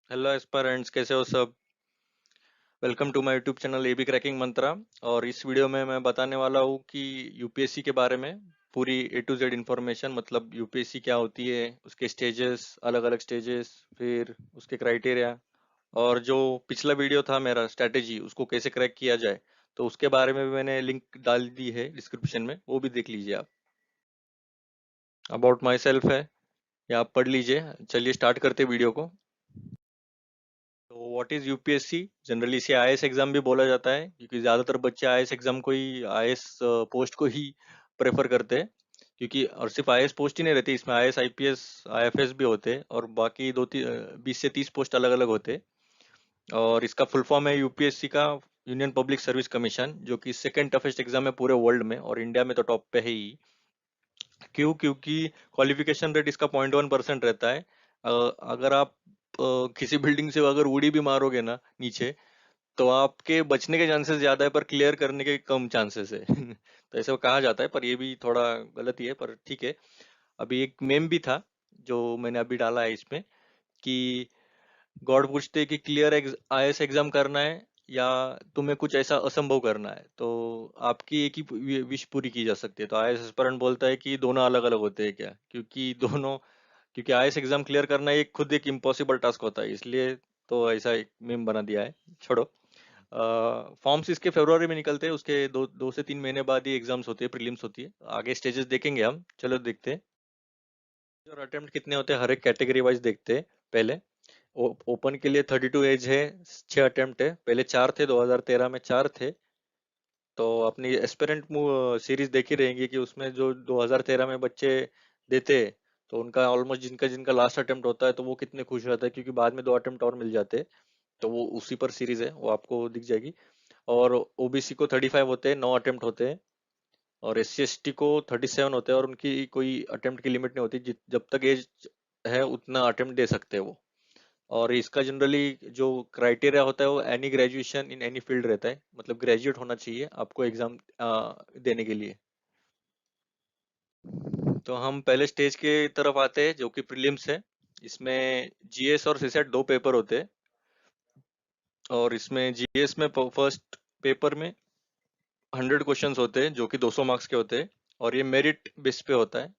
Hello aspirants, कैसे हो सब। Welcome to my YouTube channel AB cracking Mantra. और इस वीडियो में मैं बताने वाला हूँ कि यूपीएससी के बारे में पूरी ए टू जेड इंफॉर्मेशन, मतलब यूपीएससी क्या होती है, उसके स्टेजेस, अलग अलग स्टेजेस, फिर उसके क्राइटेरिया, और जो पिछला वीडियो था मेरा स्ट्रैटेजी, उसको कैसे क्रैक किया जाए, तो उसके बारे में भी मैंने लिंक डाल दी है डिस्क्रिप्शन में, वो भी देख लीजिए आप। अबाउट माई सेल्फ है, या आप पढ़ लीजिए। चलिए स्टार्ट करते वीडियो को। तो व्हाट इज यूपीएससी? जनरली इसे आईएएस एग्जाम भी बोला जाता है, क्योंकि ज्यादातर बच्चे आईएएस एग्जाम को ही, आईएएस पोस्ट को ही प्रेफर करते हैं। क्योंकि और सिर्फ आईएएस पोस्ट ही नहीं रहती, इसमें आईएएस, आईपीएस, आईएफएस भी होते हैं, और बाकी 20 से 30 पोस्ट अलग अलग होते हैं। और इसका फुल फॉर्म है यूपीएससी का, यूनियन पब्लिक सर्विस कमीशन, जो कि सेकंड टफेस्ट एग्जाम है पूरे वर्ल्ड में, और इंडिया में तो टॉप पे है ही। क्यों? क्योंकि क्वालिफिकेशन रेट इसका 0.1% रहता है। अगर आप किसी बिल्डिंग से अगर उड़ी भी मारोगे ना नीचे, तो आपके बचने के चांसेस ज्यादा है, पर क्लियर करने के कम चांसेस है। तो ऐसे वो कहा जाता है, पर ये भी थोड़ा गलत ही है, पर ठीक है। अभी एक मेम भी था जो मैंने अभी डाला है इसमें, कि गॉड पूछते हैं कि क्लियर आईएएस एग्जाम करना है या तुम्हें कुछ ऐसा असंभव करना है, तो आपकी एक ही विश पूरी की जा सकती है। तो आईएएस एस्पिरेंट बोलता है कि दोनों अलग अलग होते हैं क्या, क्योंकि आईएएस एग्जाम क्लियर करना एक खुद एक इम्पॉसिबल टास्क होता है, इसलिए तो ऐसा एक मेम बना दिया है। छोड़ो। फॉर्म्स इसके फरवरी में निकलते हैं, उसके दो से 3 महीने बाद ही एग्जाम्स होती है, प्रीलिम्स होती है। आगे स्टेजेस देखेंगे हम, चलो देखते हैं। और अटेम्प्ट कितने होते हैं हर एक कैटेगरी वाइज देखते हैं पहले। ओपन के लिए 32 एज है, 6 अटेम्प्ट है। पहले 4 थे, 2013 में 4 थे। तो अपनी एस्पिरेंट सीरीज देखी रहेंगी कि उसमें जो 2013 में बच्चे देते, तो उनका ऑलमोस्ट, जिनका जिनका लास्ट अटेम्प्ट होता है, तो वो कितने खुश रहते हैं, क्योंकि बाद में 2 अटेम्प्ट और मिल जाते हैं। तो वो उसी पर सीरीज है, वो आपको दिख जाएगी। और ओबीसी को 35 होते हैं, 9 अटेम्प्ट होते हैं। और एस सी एस टी को 37 होते हैं, और उनकी कोई अटेम्प्ट की लिमिट नहीं होती, जब तक एज है उतना अटेम्प्ट दे सकते हैं वो। और इसका जनरली जो क्राइटेरिया होता है, वो any graduation in any field रहता है, मतलब ग्रेजुएट होना चाहिए आपको एग्जाम देने के लिए। तो हम पहले स्टेज के तरफ आते हैं, जो कि प्रीलिम्स है। इसमें जीएस और सीसेट 2 पेपर होते हैं। और इसमें जीएस में फर्स्ट पेपर में 100 क्वेश्चंस होते हैं, जो कि 200 मार्क्स के होते हैं। और ये मेरिट बेस पे होता है।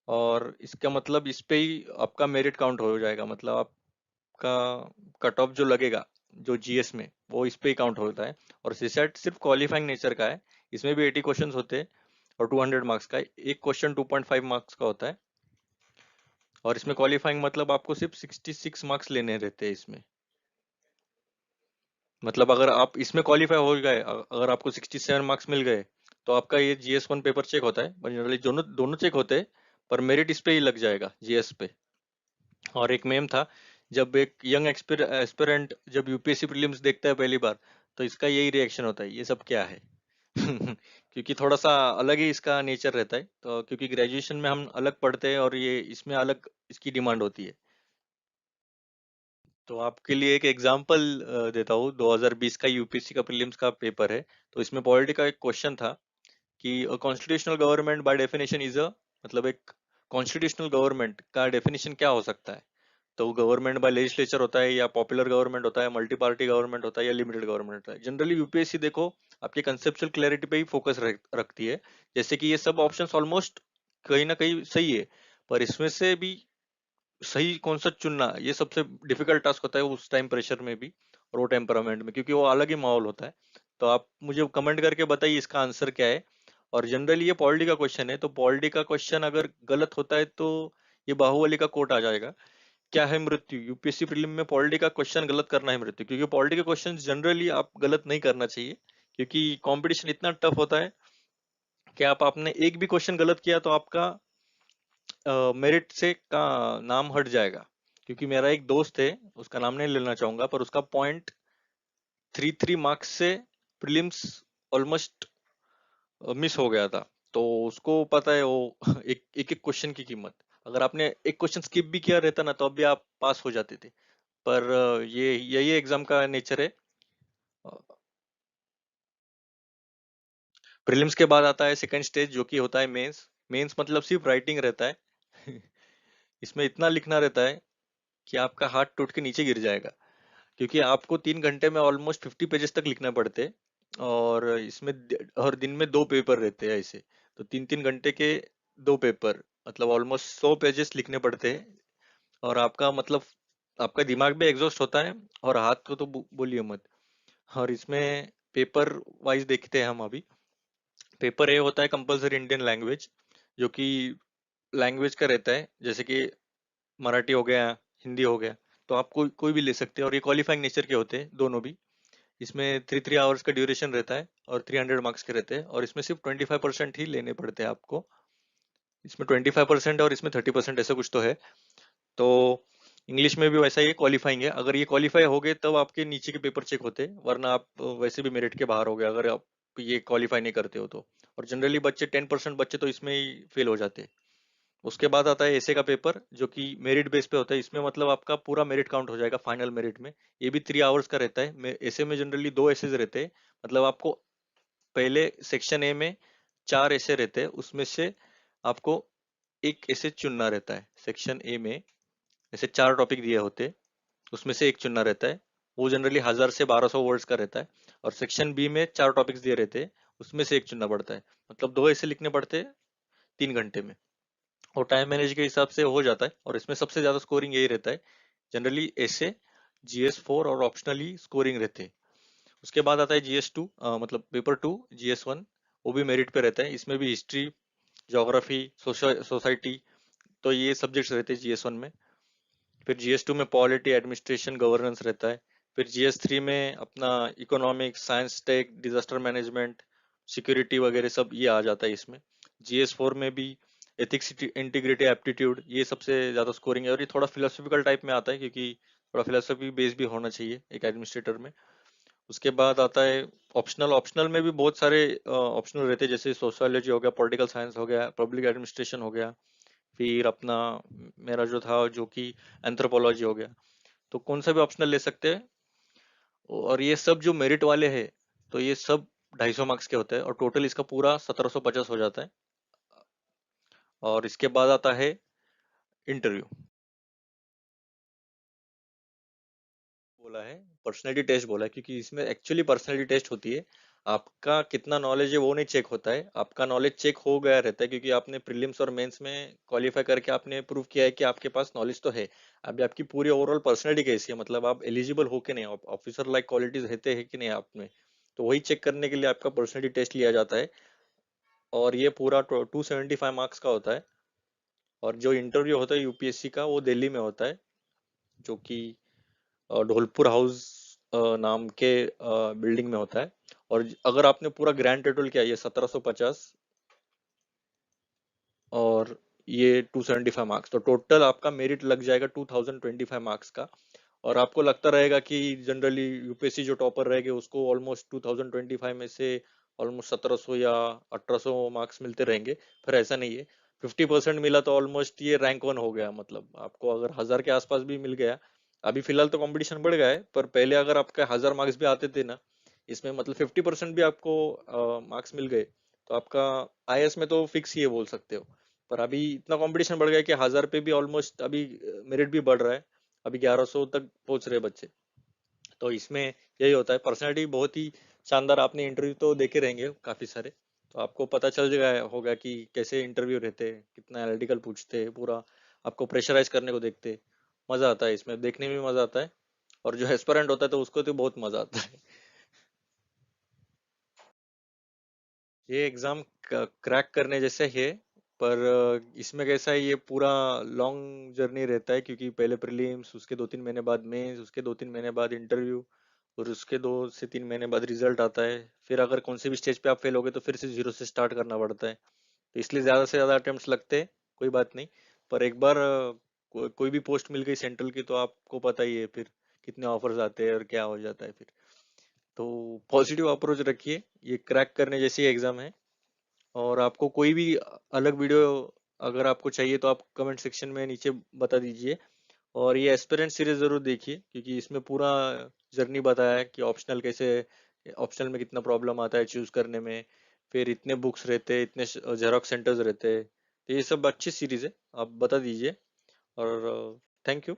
और इसका मतलब इस पे ही आपका मेरिट काउंट हो जाएगा, मतलब आपका कट ऑफ जो लगेगा, जो जीएस में, वो इस पे ही काउंट होता है। और सीसेट सिर्फ क्वालिफाइंग नेचर का है। इसमें भी 80 क्वेश्चंस होते हैं, और 200 मार्क्स का एक क्वेश्चन 2.5 मार्क्स का होता है। और इसमें क्वालिफाइंग मतलब आपको सिर्फ 66 मार्क्स लेने रहते हैं इसमें। मतलब अगर आप इसमें क्वालिफाई हो गए, अगर आपको 67 मार्क्स मिल गए, तो आपका ये जीएस 1 पेपर चेक होता है, जनरली दोनों दोनों चेक होते हैं, पर मेरिट इस पे ही लग जाएगा, जीएस पे। और एक मेम था, जब एक यंग एस्पिरेंट जब यूपीएससी प्रीलिम्स देखता है पहली बार, तो इसका यही रिएक्शन होता है, ये सब क्या है। क्योंकि थोड़ा सा अलग ही इसका नेचर रहता है, तो क्योंकि ग्रेजुएशन में हम अलग पढ़ते हैं, और ये इसमें अलग इसकी डिमांड होती है। तो आपके लिए एक एग्जांपल देता हूँ। 2020 का यूपीएससी का प्रीलिम्स का पेपर है। तो इसमें पॉलिटी का एक क्वेश्चन था कि constitutional government by definition is a, मतलब एक कॉन्स्टिट्यूशनल गवर्नमेंट का डेफिनेशन क्या हो सकता है। तो गवर्नमेंट बाय लेजिस्लेचर होता है, या पॉपुलर गवर्नमेंट होता है, मल्टी पार्टी गवर्नमेंट होता है, या लिमिटेड गवर्नमेंट होता है। जनरली यूपीएससी देखो, आपकी कंसेप्चुअल क्लैरिटी पे ही फोकस रखती है। जैसे कि ये सब ऑप्शंस ऑलमोस्ट कहीं ना कहीं सही है, पर इसमें से भी सही कौन सा चुनना, ये सबसे डिफिकल्ट टास्क होता है उस टाइम, प्रेशर में भी और वो टेम्परामेंट में, क्योंकि वो अलग ही माहौल होता है। तो आप मुझे कमेंट करके बताइए इसका आंसर क्या है। और जनरली ये पॉलिटी का क्वेश्चन है, तो पॉलिटी का क्वेश्चन अगर गलत होता है, तो ये बाहुबली का कोट आ जाएगा। क्या है मृत्यु? यूपीएससी प्रीलिम में पॉलिटी का क्वेश्चन गलत करना है मृत्यु, क्योंकि पॉलिटी के क्वेश्चन जनरली आप गलत नहीं करना चाहिए, क्योंकि कंपटीशन इतना टफ होता है कि आप आपने एक भी क्वेश्चन गलत किया, तो आपका मेरिट से का नाम हट जाएगा। क्योंकि मेरा एक दोस्त है, उसका नाम नहीं लेना चाहूंगा, पर उसका 0.33 मार्क्स से प्रीलिम्स ऑलमोस्ट मिस हो गया था। तो उसको पता है वो एक एक एक क्वेश्चन की कीमत। अगर आपने एक क्वेश्चन स्किप भी किया रहता ना, तो अब भी आप पास हो जाते थे। पर ये यही एग्जाम का नेचर है। प्रीलिम्स के बाद आता है सेकंड स्टेज, जो कि होता है मेंस। मेंस मतलब सिर्फ राइटिंग रहता है। इसमें इतना लिखना रहता है, कि आपका हाथ टूट के नीचे गिर जाएगा, क्योंकि आपको 3 घंटे में ऑलमोस्ट 50 पेजेस तक लिखना पड़ते हैं। और इसमें हर दिन में 2 पेपर रहते हैं ऐसे, तो 3 3 घंटे के 2 पेपर, मतलब ऑलमोस्ट 100 पेजेस लिखने पड़ते हैं। और आपका मतलब आपका दिमाग भी एग्जॉस्ट होता है, और हाथ को तो बोलिए मत। और इसमें पेपर वाइज देखते हैं हम अभी। पेपर ए होता है कंपलसरी इंडियन लैंग्वेज, जो कि लैंग्वेज का रहता है, जैसे कि मराठी हो गया, हिंदी हो गया। तो आप कोई कोई भी ले सकते हैं, और ये क्वालिफाइंग नेचर के होते हैं दोनों भी। इसमें 3 3 आवर्स का ड्यूरेशन रहता है, और 300 मार्क्स के रहते हैं, और इसमें सिर्फ 25% ही लेने पड़ते हैं आपको। इसमें 25% और इसमें 30% ऐसा कुछ तो है। तो इंग्लिश में भी वैसा ही क्वालिफाइंग है, अगर ये क्वालिफाई हो गए तब आपके नीचे के पेपर चेक होते हैं, वरना आप वैसे भी मेरिट के बाहर हो गए अगर आप ये क्वालिफाई नहीं करते हो तो। और जनरली बच्चे 10% बच्चे तो इसमें ही फेल हो जाते हैं। उसके बाद आता है ऐसे का पेपर, जो कि मेरिट बेस पे होता है। इसमें मतलब आपका पूरा मेरिट काउंट हो जाएगा फाइनल मेरिट में। ये भी 3 आवर्स का रहता है। ऐसे में जनरली 2 एसेज रहते हैं। मतलब आपको पहले सेक्शन ए में 4 ऐसे रहते हैं, उसमें से आपको एक ऐसे चुनना रहता है। सेक्शन ए में ऐसे 4 टॉपिक दिए होते हैं, उसमें से एक चुनना रहता है। वो जनरली 1000 से 1200 वर्ड्स का रहता है। और सेक्शन बी में 4 टॉपिक्स दिए रहते हैं, उसमें से एक चुनना पड़ता है। मतलब 2 ऐसे लिखने पड़ते हैं 3 घंटे में। और टाइम मैनेज के हिसाब से हो जाता है, और इसमें सबसे ज्यादा स्कोरिंग यही रहता है। जनरली ऐसे GS4 और ऑप्शनली स्कोरिंग रहते हैं। उसके बाद आता है GS2, मतलब पेपर 2 GS1। वो भी मेरिट पे रहता है। इसमें भी हिस्ट्री, ज्योग्राफी, सोसाइटी, तो ये सब्जेक्ट्स रहते हैं GS1 में। फिर GS2 में पॉलिटी, एडमिनिस्ट्रेशन, गवर्नेंस रहता है। फिर GS3 में अपना economics, science, tech, disaster management, security वगैरह सब ये आ जाता है इसमें। GS4 में भी एथिक्स, इंटीग्रिटी, एप्टीट्यूड, ये सबसे ज्यादा स्कोरिंग है। और ये थोड़ा फिलोसफिकल टाइप में आता है, क्योंकि थोड़ा फिलोसफी बेस भी होना चाहिए एक एडमिनिस्ट्रेटर में। उसके बाद आता है ऑप्शनल। ऑप्शनल में भी बहुत सारे ऑप्शनल रहते हैं, जैसे सोशियोलॉजी हो गया, पॉलिटिकल साइंस हो गया, पब्लिक एडमिनिस्ट्रेशन हो गया। फिर अपना मेरा जो था जो कि एंथ्रोपोलॉजी हो गया। तो कौन सा भी ऑप्शनल ले सकते हैं। और ये सब जो मेरिट वाले हैं, तो ये सब 250 मार्क्स के होते हैं, और टोटल इसका पूरा 1750 हो जाता है। और इसके बाद आता है इंटरव्यू। बोला है पर्सनैलिटी टेस्ट बोला है, क्योंकि इसमें एक्चुअली पर्सनैलिटी टेस्ट होती है। आपका कितना नॉलेज है वो नहीं चेक होता है, आपका नॉलेज चेक हो गया रहता है, क्योंकि आपने प्रीलिम्स और मेंस में क्वालिफाई करके आपने प्रूव किया है कि आपके पास नॉलेज तो है। अभी आपकी पूरी ओवरऑल पर्सनैलिटी कैसी है, मतलब आप एलिजिबल हो कि नहीं, ऑफिसर लाइक क्वालिटीज रहते हैं कि नहीं आप में। तो वही चेक करने के लिए आपका पर्सनैलिटी टेस्ट लिया जाता है। और ये पूरा 275 मार्क्स का होता है। और जो इंटरव्यू होता है यूपीएससी का, वो दिल्ली में होता है, जो कि ढोलपुर हाउस नाम के बिल्डिंग में होता है। और अगर आपने पूरा ग्रैंड टोटल किया ये 1750, और ये 275 मार्क्स, तो टोटल आपका मेरिट लग जाएगा 2025 मार्क्स का। और आपको लगता रहेगा कि जनरली यूपीएससी जो टॉपर रहेगा उसको ऑलमोस्ट 2025 में से ऑलमोस्ट 1700 या 1800 मार्क्स मिलते रहेंगे। फिर ऐसा नहीं है। 50% मिला तो ऑलमोस्ट ये रैंक 1 हो गया। मतलब आपको अगर 1000 के आसपास भी मिल गया, अभी फिलहाल तो कंपटीशन बढ़ गया है, पर पहले अगर आपके 1000 मार्क्स भी आते थे ना, इसमें मतलब 50% भी आपको मार्क्स मिल गए, तो आपका आईएएस में तो फिक्स ही है बोल सकते हो। पर अभी इतना कंपटीशन बढ़ गया कि 1000 पे भी ऑलमोस्ट अभी मेरिट भी बढ़ रहा है। अभी 1100 तक पहुंच रहे बच्चे। तो इसमें यही होता है। पर्सनालिटी बहुत ही शानदार। आपने इंटरव्यू तो देखे रहेंगे काफी सारे, तो आपको पता चल जाएगा होगा कि कैसे इंटरव्यू रहते हैं, कितना एनालिटिकल पूछते हैं, पूरा आपको प्रेशराइज करने को देखते हैं। मजा आता है इसमें, देखने में भी मजा आता है। और जो एस्पिरेंट होता है तो उसको तो बहुत मजा आता है। ये एग्जाम क्रैक करने जैसे है, पर इसमें कैसा है, ये पूरा लॉन्ग जर्नी रहता है, क्योंकि पहले प्रीलिम्स, उसके 2 3 महीने बाद मेंस, उसके 2 3 महीने बाद इंटरव्यू, और उसके 2 से 3 महीने बाद रिजल्ट आता है। फिर अगर कौन से भी स्टेज पे आप फेल हो गए तो फिर से जीरो से स्टार्ट करना पड़ता है। तो इसलिए ज्यादा से ज्यादा अटेम्प्ट्स लगते हैं। कोई बात नहीं। पर एक बार कोई भी पोस्ट मिल गई सेंट्रल की, तो आपको पता ही है फिर कितने ऑफर्स आते हैं और क्या हो जाता है फिर। तो पॉजिटिव अप्रोच रखिए, ये क्रैक करने जैसी एग्जाम है। और आपको कोई भी अलग वीडियो अगर आपको चाहिए तो आप कमेंट सेक्शन में नीचे बता दीजिए। और ये एस्पिरेंट सीरीज जरूर देखिए, क्योंकि इसमें पूरा जर्नी बताया है कि ऑप्शनल कैसे, ऑप्शनल में कितना प्रॉब्लम आता है चूज करने में। फिर इतने बुक्स रहते हैं, इतने जेरोक्स सेंटर्स रहते हैं। तो ये सब अच्छी सीरीज है, आप बता दीजिए। और थैंक यू।